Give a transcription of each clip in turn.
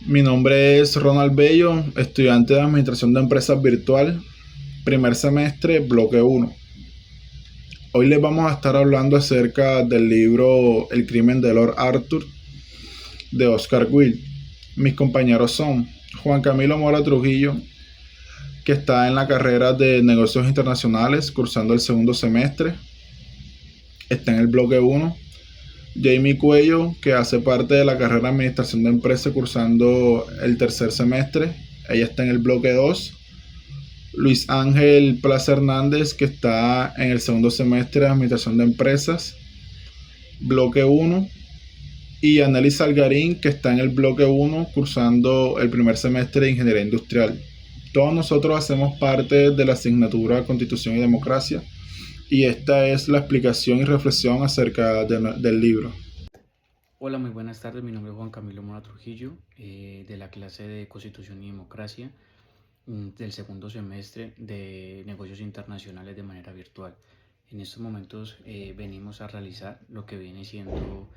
Mi nombre es Ronald Bello, estudiante de Administración de Empresas Virtual, primer semestre, bloque uno. Hoy les vamos a estar hablando acerca del libro El crimen de Lord Arthur de Oscar Wilde. Mis compañeros son Juan Camilo Mora Trujillo, que está en la carrera de Negocios Internacionales, cursando el segundo semestre, está en el bloque uno. Jamie Cuello, que hace parte de la carrera de Administración de Empresas, cursando el tercer semestre, ella está en el bloque 2. Luis Ángel Plaza Hernández, que está en el segundo semestre de Administración de Empresas, bloque uno. Y Anneli Salgarín, que está en el bloque uno, cursando el primer semestre de Ingeniería Industrial. Todos nosotros hacemos parte de la asignatura Constitución y Democracia, y esta es la explicación y reflexión acerca del libro. Hola, muy buenas tardes. Mi nombre es Juan Camilo Mora Trujillo, de la clase de Constitución y Democracia, del segundo semestre de Negocios Internacionales de manera virtual. En estos momentos venimos a realizar lo que viene siendo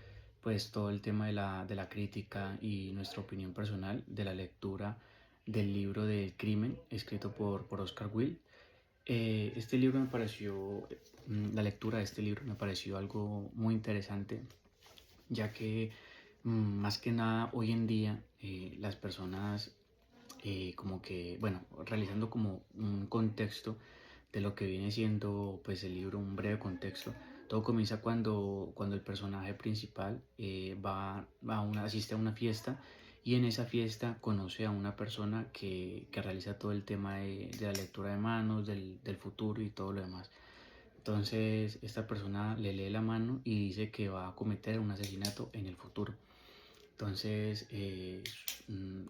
pues todo el tema de la crítica y nuestra opinión personal de la lectura del libro del crimen escrito por Oscar Wilde. Este libro me pareció, la lectura de este libro me pareció algo muy interesante, ya que más que nada hoy en día las personas como que, bueno, realizando como un contexto de lo que viene siendo pues el libro, un breve contexto. Todo comienza cuando el personaje principal asiste a una fiesta, y en esa fiesta conoce a una persona que realiza todo el tema de la lectura de manos, del futuro y todo lo demás. Entonces esta persona le lee la mano y dice que va a cometer un asesinato en el futuro. Entonces él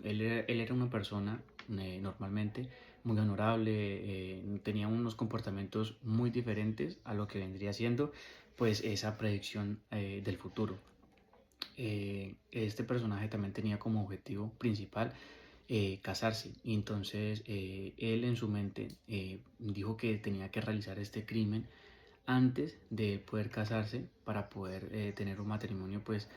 era una persona normalmente muy honorable, tenía unos comportamientos muy diferentes a lo que vendría siendo pues esa predicción del futuro. Este personaje también tenía como objetivo principal casarse, y entonces él en su mente dijo que tenía que realizar este crimen antes de poder casarse para poder tener un matrimonio pues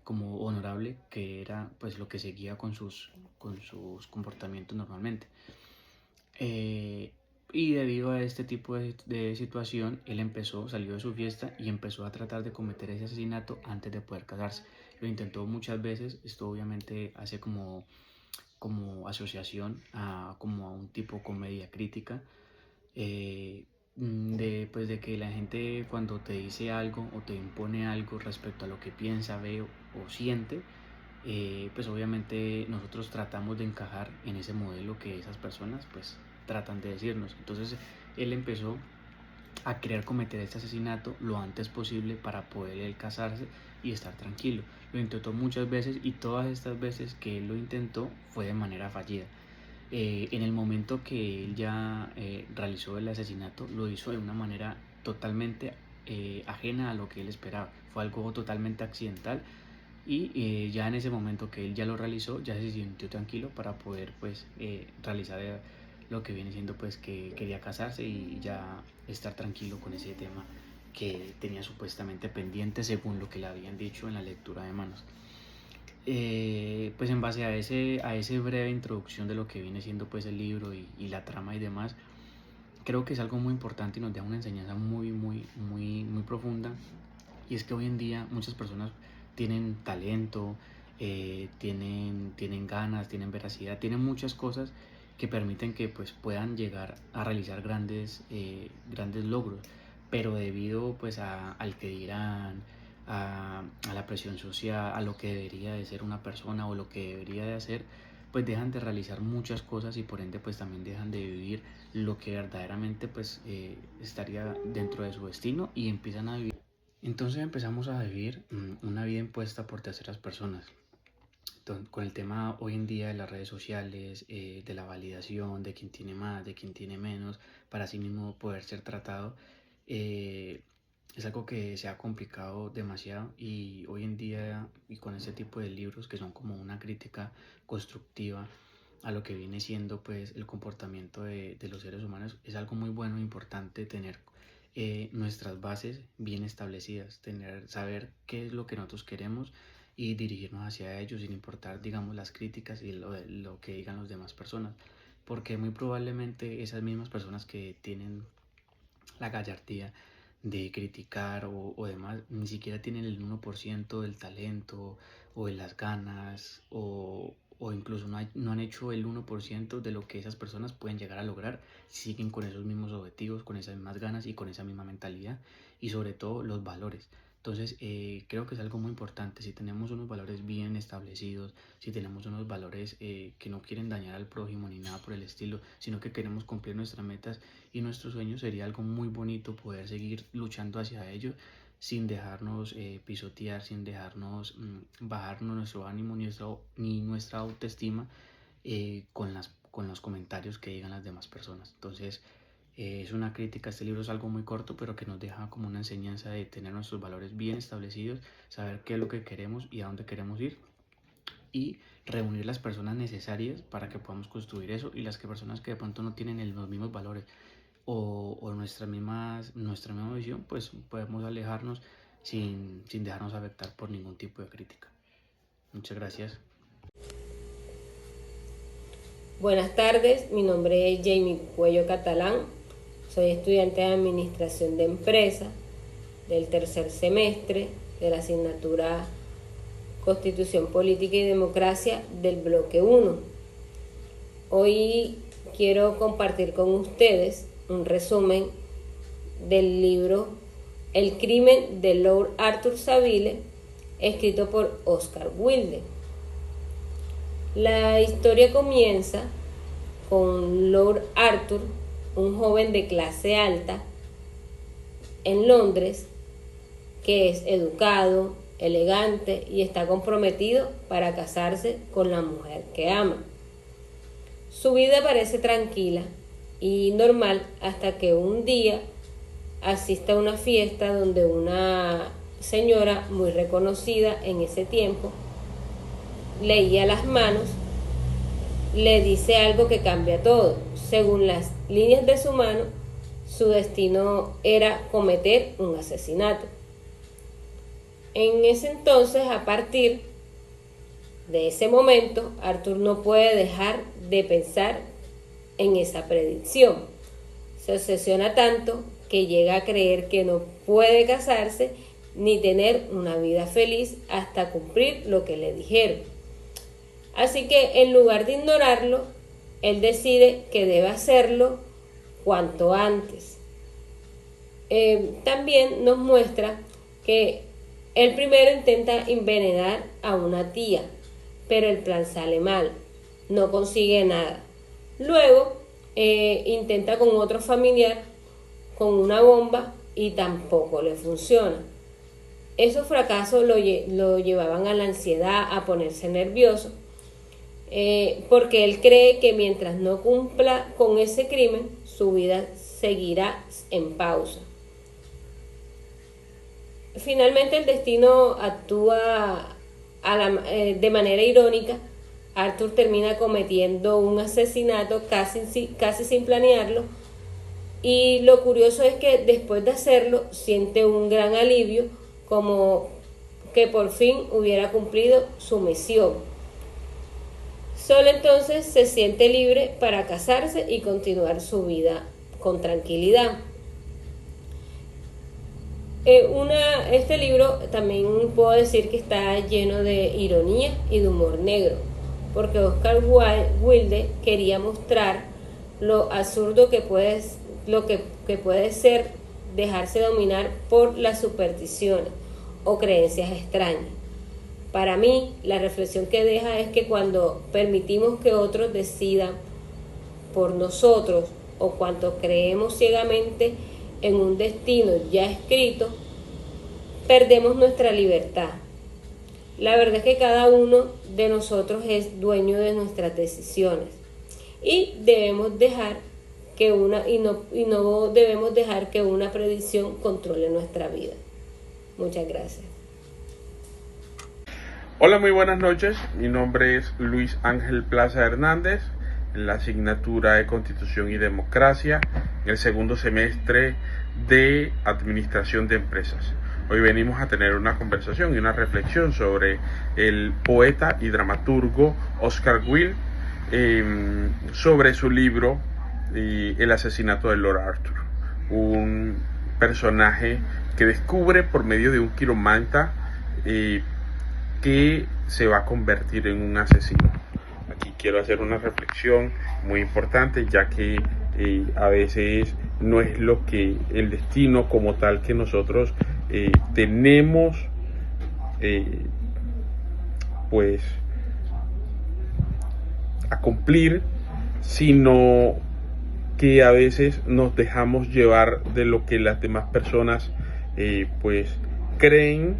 como honorable, que era pues lo que seguía con sus comportamientos normalmente. Eh, y debido a este tipo de situación, él salió de su fiesta y empezó a tratar de cometer ese asesinato antes de poder casarse. Lo intentó muchas veces. Esto obviamente hace como asociación como a un tipo comedia crítica, pues de que la gente cuando te dice algo o te impone algo respecto a lo que piensa, ve o siente, pues obviamente nosotros tratamos de encajar en ese modelo que esas personas pues tratan de decirnos. Entonces él empezó a querer cometer este asesinato lo antes posible para poder él casarse y estar tranquilo. Lo intentó muchas veces, y todas estas veces que él lo intentó fue de manera fallida. En el momento que él ya realizó el asesinato, lo hizo de una manera totalmente ajena a lo que él esperaba. Fue algo totalmente accidental, y ya en ese momento que él ya lo realizó, ya se sintió tranquilo para poder pues realizar lo que viene siendo pues que quería casarse y ya estar tranquilo con ese tema que tenía supuestamente pendiente según lo que le habían dicho en la lectura de manos. Pues en base a ese breve introducción de lo que viene siendo pues el libro y la trama y demás, creo que es algo muy importante y nos da una enseñanza muy profunda. Y es que hoy en día muchas personas tienen talento, tienen ganas, tienen veracidad, tienen muchas cosas que permiten que pues puedan llegar a realizar grandes logros, pero debido pues al que dirán, a la presión social, a lo que debería de ser una persona o lo que debería de hacer, pues dejan de realizar muchas cosas, y por ende pues también dejan de vivir lo que verdaderamente pues estaría dentro de su destino, y empiezan a vivir. Entonces empezamos a vivir una vida impuesta por terceras personas. Entonces, con el tema hoy en día de las redes sociales, de la validación, de quién tiene más, de quién tiene menos, para sí mismo poder ser tratado, eh, es algo que se ha complicado demasiado. Y hoy en día, y con este tipo de libros que son como una crítica constructiva a lo que viene siendo pues el comportamiento de los seres humanos, es algo muy bueno e importante tener nuestras bases bien establecidas, saber qué es lo que nosotros queremos, y dirigirnos hacia ellos sin importar, digamos, las críticas y lo que digan las demás personas, porque muy probablemente esas mismas personas que tienen la gallardía de criticar o demás, ni siquiera tienen el 1% del talento o de las ganas o incluso no han hecho el 1% de lo que esas personas pueden llegar a lograr, siguen con esos mismos objetivos, con esas mismas ganas y con esa misma mentalidad y sobre todo los valores. Entonces, creo que es algo muy importante. Si tenemos unos valores bien establecidos, si tenemos unos valores que no quieren dañar al prójimo ni nada por el estilo, sino que queremos cumplir nuestras metas y nuestros sueños, sería algo muy bonito poder seguir luchando hacia ellos sin dejarnos pisotear, sin dejarnos bajarnos nuestro ánimo ni nuestra autoestima con los comentarios que digan las demás personas. Entonces, es una crítica, este libro es algo muy corto, pero que nos deja como una enseñanza de tener nuestros valores bien establecidos, saber qué es lo que queremos y a dónde queremos ir y reunir las personas necesarias para que podamos construir eso y las personas que de pronto no tienen los mismos valores o nuestra misma visión, pues podemos alejarnos sin dejarnos afectar por ningún tipo de crítica. Muchas gracias. Buenas tardes, mi nombre es Jamie Cuello Catalán, soy estudiante de Administración de Empresas del tercer semestre de la asignatura Constitución Política y Democracia del bloque 1. Hoy quiero compartir con ustedes un resumen del libro El crimen de Lord Arthur Savile, escrito por Oscar Wilde. La historia comienza con Lord Arthur, un joven de clase alta en Londres, que es educado, elegante y está comprometido para casarse con la mujer que ama. Su vida parece tranquila y normal hasta que un día asiste a una fiesta donde una señora muy reconocida en ese tiempo leía las manos, le dice algo que cambia todo. Según las líneas de su mano, su destino era cometer un asesinato. En ese entonces, a partir de ese momento, Arthur no puede dejar de pensar en esa predicción. Se obsesiona tanto que llega a creer que no puede casarse ni tener una vida feliz hasta cumplir lo que le dijeron. Así que en lugar de ignorarlo, él decide que debe hacerlo cuanto antes. También nos muestra que él primero intenta envenenar a una tía, pero el plan sale mal, no consigue nada. Luego intenta con otro familiar con una bomba y tampoco le funciona. Esos fracasos lo llevaban a la ansiedad, a ponerse nervioso, porque él cree que mientras no cumpla con ese crimen, su vida seguirá en pausa. Finalmente el destino actúa de manera irónica. Arthur termina cometiendo un asesinato casi sin planearlo, y lo curioso es que después de hacerlo siente un gran alivio, como que por fin hubiera cumplido su misión. Solo entonces se siente libre para casarse y continuar su vida con tranquilidad. Este libro también puedo decir que está lleno de ironía y de humor negro, porque Oscar Wilde quería mostrar lo absurdo que puede ser dejarse dominar por las supersticiones o creencias extrañas. Para mí, la reflexión que deja es que cuando permitimos que otros decidan por nosotros o cuando creemos ciegamente en un destino ya escrito, perdemos nuestra libertad. La verdad es que cada uno de nosotros es dueño de nuestras decisiones y debemos dejar que no debemos dejar que una predicción controle nuestra vida. Muchas gracias. Hola, muy buenas noches. Mi nombre es Luis Ángel Plaza Hernández, en la asignatura de Constitución y Democracia, en el segundo semestre de Administración de Empresas. Hoy venimos a tener una conversación y una reflexión sobre el poeta y dramaturgo Oscar Wilde, sobre su libro El asesinato de Lord Arthur, un personaje que descubre por medio de un quiromanta que se va a convertir en un asesino. Aquí quiero hacer una reflexión muy importante, ya que a veces no es lo que el destino como tal que nosotros tenemos pues a cumplir, sino que a veces nos dejamos llevar de lo que las demás personas pues creen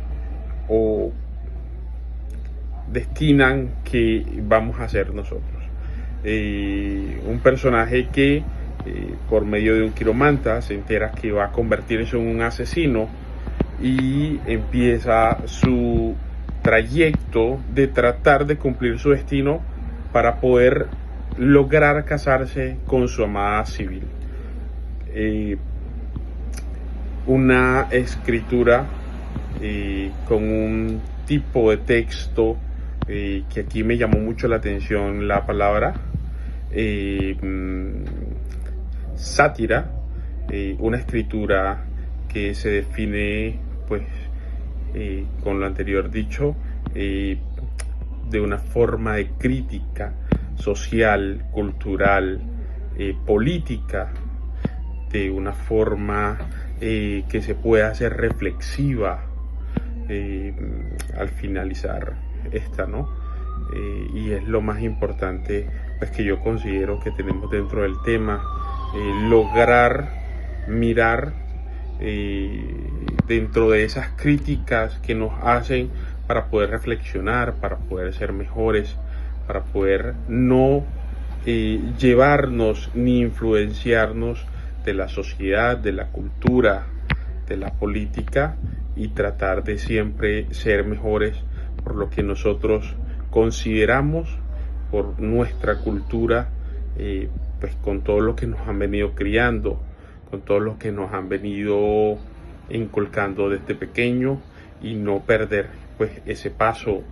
o destinan que vamos a ser nosotros. Un personaje que por medio de un quiromanta se entera que va a convertirse en un asesino y empieza su trayecto de tratar de cumplir su destino para poder lograr casarse con su amada civil. Una escritura con un tipo de texto que aquí me llamó mucho la atención la palabra sátira, una escritura que se define pues con lo anterior dicho de una forma de crítica social, cultural, política, de una forma que se pueda hacer reflexiva al finalizar esta, ¿no? Y es lo más importante pues que yo considero que tenemos dentro del tema, lograr mirar dentro de esas críticas que nos hacen para poder reflexionar, para poder ser mejores, para poder no llevarnos ni influenciarnos de la sociedad, de la cultura, de la política, y tratar de siempre ser mejores por lo que nosotros consideramos, por nuestra cultura, pues con todo lo que nos han venido criando, con todo lo que nos han venido inculcando desde pequeño, y no perder pues ese paso,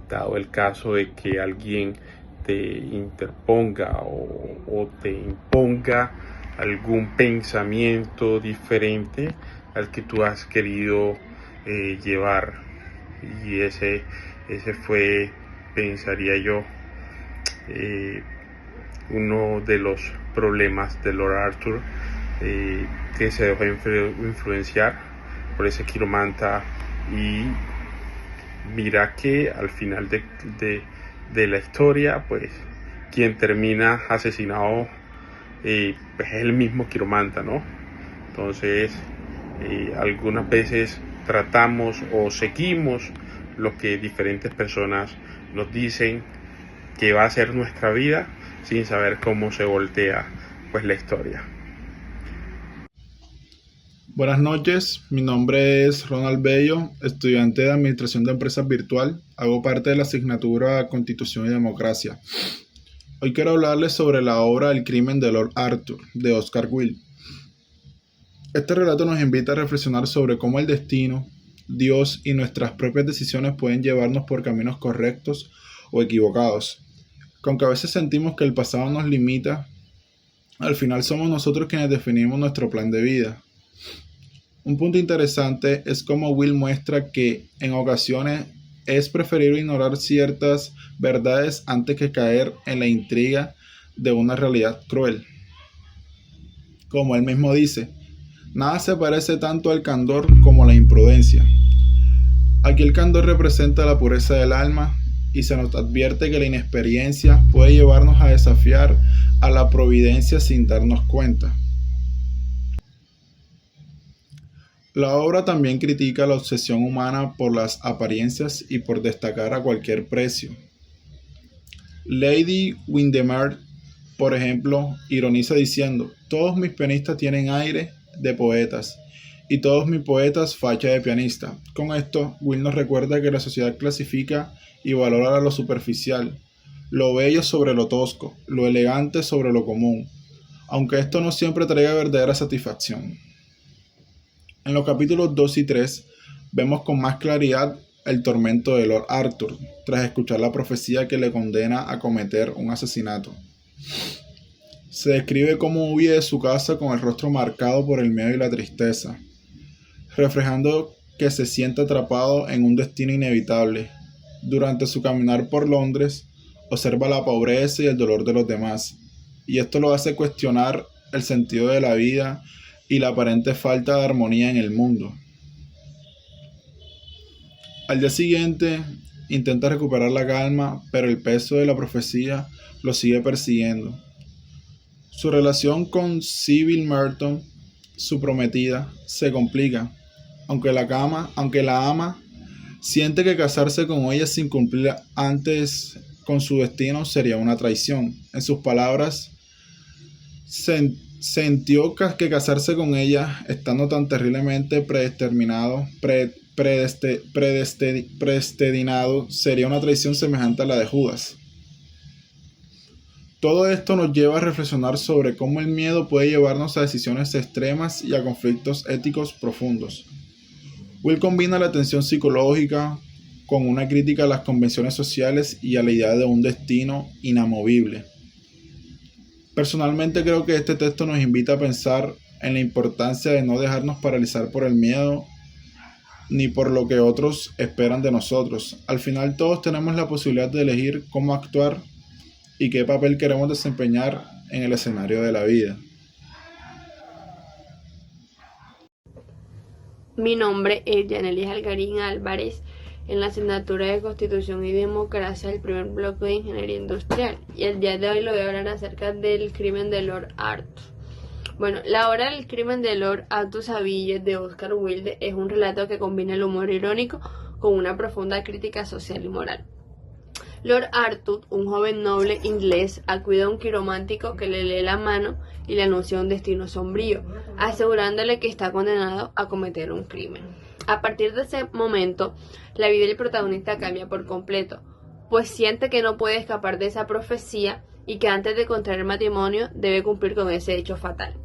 dado el caso de que alguien te interponga o te imponga algún pensamiento diferente al que tú has querido llevar. Y ese fue, pensaría yo, uno de los problemas de Lord Arthur, que se dejó influenciar por ese quiromanta, y mira que al final de la historia pues quien termina asesinado pues es el mismo quiromanta, ¿no? Entonces algunas veces tratamos o seguimos lo que diferentes personas nos dicen que va a ser nuestra vida, sin saber cómo se voltea pues la historia. Buenas noches, mi nombre es Ronald Bello, estudiante de Administración de Empresas Virtual. Hago parte de la asignatura Constitución y Democracia. Hoy quiero hablarles sobre la obra El crimen de Lord Arthur, de Oscar Wilde. Este relato nos invita a reflexionar sobre cómo el destino, Dios y nuestras propias decisiones pueden llevarnos por caminos correctos o equivocados. Aunque a veces sentimos que el pasado nos limita, al final somos nosotros quienes definimos nuestro plan de vida. Un punto interesante es cómo Wilde muestra que en ocasiones es preferible ignorar ciertas verdades antes que caer en la intriga de una realidad cruel. Como él mismo dice, nada se parece tanto al candor como la imprudencia. Aquí el candor representa la pureza del alma y se nos advierte que la inexperiencia puede llevarnos a desafiar a la providencia sin darnos cuenta. La obra también critica la obsesión humana por las apariencias y por destacar a cualquier precio. Lady Windermere, por ejemplo, ironiza diciendo: todos mis pianistas tienen aire de poetas y todos mis poetas facha de pianista. Con esto, Wilde nos recuerda que la sociedad clasifica y valora lo superficial, lo bello sobre lo tosco, lo elegante sobre lo común, aunque esto no siempre traiga verdadera satisfacción. En los capítulos 2 y 3 vemos con más claridad el tormento de Lord Arthur, tras escuchar la profecía que le condena a cometer un asesinato. Se describe cómo huye de su casa con el rostro marcado por el miedo y la tristeza, reflejando que se siente atrapado en un destino inevitable. Durante su caminar por Londres, observa la pobreza y el dolor de los demás, y esto lo hace cuestionar el sentido de la vida y la aparente falta de armonía en el mundo. Al día siguiente, intenta recuperar la calma, pero el peso de la profecía lo sigue persiguiendo. Su relación con Sybil Merton, su prometida, se complica. Aunque la ama, siente que casarse con ella sin cumplir antes con su destino sería una traición. En sus palabras, sintió que casarse con ella, estando tan terriblemente predestinado, sería una traición semejante a la de Judas. Todo esto nos lleva a reflexionar sobre cómo el miedo puede llevarnos a decisiones extremas y a conflictos éticos profundos. Will combina la tensión psicológica con una crítica a las convenciones sociales y a la idea de un destino inamovible. Personalmente creo que este texto nos invita a pensar en la importancia de no dejarnos paralizar por el miedo ni por lo que otros esperan de nosotros. Al final todos tenemos la posibilidad de elegir cómo actuar y qué papel queremos desempeñar en el escenario de la vida. Mi nombre es Yanelis Algarín Álvarez, en la asignatura de Constitución y Democracia del primer bloque de Ingeniería Industrial, y el día de hoy le voy a hablar acerca del crimen de Lord Arthur. Bueno, la obra del crimen de Lord Arthur Saville de Oscar Wilde es un relato que combina el humor irónico con una profunda crítica social y moral. Lord Arthur, un joven noble inglés, acude a un quiromántico que le lee la mano y le anuncia un destino sombrío, asegurándole que está condenado a cometer un crimen. A partir de ese momento, la vida del protagonista cambia por completo, pues siente que no puede escapar de esa profecía y que antes de contraer matrimonio debe cumplir con ese hecho fatal.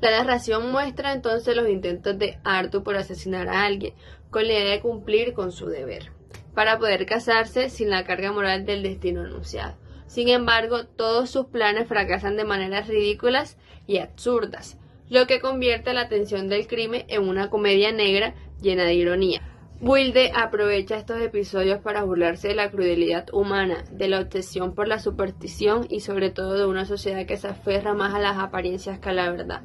La narración muestra entonces los intentos de Arthur por asesinar a alguien, con la idea de cumplir con su deber, para poder casarse sin la carga moral del destino anunciado. Sin embargo, todos sus planes fracasan de maneras ridículas y absurdas, lo que convierte la tensión del crimen en una comedia negra llena de ironía. Wilde aprovecha estos episodios para burlarse de la crudelidad humana, de la obsesión por la superstición y sobre todo de una sociedad que se aferra más a las apariencias que a la verdad.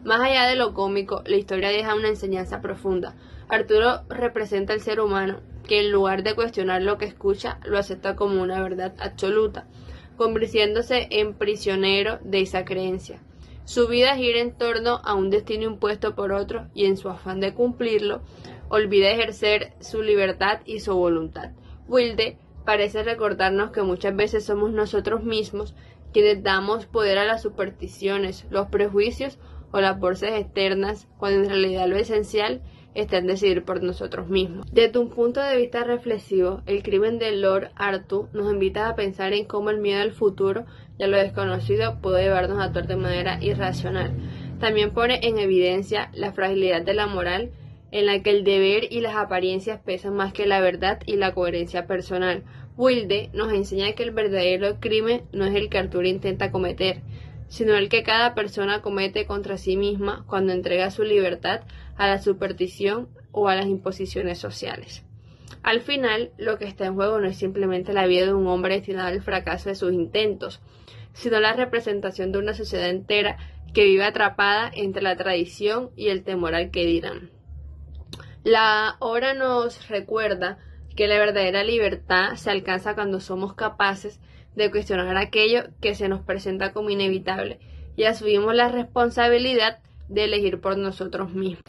Más allá de lo cómico, la historia deja una enseñanza profunda. Arturo representa al ser humano que en lugar de cuestionar lo que escucha, lo acepta como una verdad absoluta, convirtiéndose en prisionero de esa creencia. Su vida gira en torno a un destino impuesto por otros y en su afán de cumplirlo, olvida ejercer su libertad y su voluntad. Wilde parece recordarnos que muchas veces somos nosotros mismos quienes damos poder a las supersticiones, los prejuicios o las voces externas, cuando en realidad lo esencial está en decidir por nosotros mismos. Desde un punto de vista reflexivo, el crimen de Lord Arthur nos invita a pensar en cómo el miedo al futuro y a lo desconocido puede llevarnos a actuar de manera irracional. También pone en evidencia la fragilidad de la moral, en la que el deber y las apariencias pesan más que la verdad y la coherencia personal. Wilde nos enseña que el verdadero crimen no es el que Arthur intenta cometer, sino el que cada persona comete contra sí misma cuando entrega su libertad a la superstición o a las imposiciones sociales. Al final, lo que está en juego no es simplemente la vida de un hombre destinado al fracaso de sus intentos, sino la representación de una sociedad entera que vive atrapada entre la tradición y el temor al que dirán. La obra nos recuerda que la verdadera libertad se alcanza cuando somos capaces de cuestionar aquello que se nos presenta como inevitable y asumimos la responsabilidad de elegir por nosotros mismos.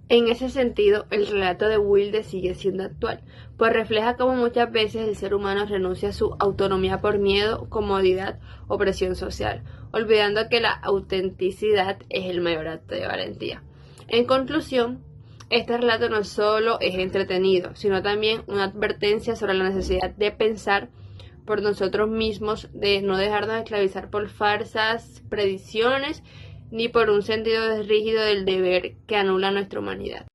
En ese sentido, el relato de Wilde sigue siendo actual, pues refleja cómo muchas veces el ser humano renuncia a su autonomía por miedo, comodidad o presión social, olvidando que la autenticidad es el mayor acto de valentía. En conclusión, este relato no solo es entretenido, sino también una advertencia sobre la necesidad de pensar por nosotros mismos, de no dejarnos esclavizar por falsas predicciones ni por un sentido rígido del deber que anula nuestra humanidad.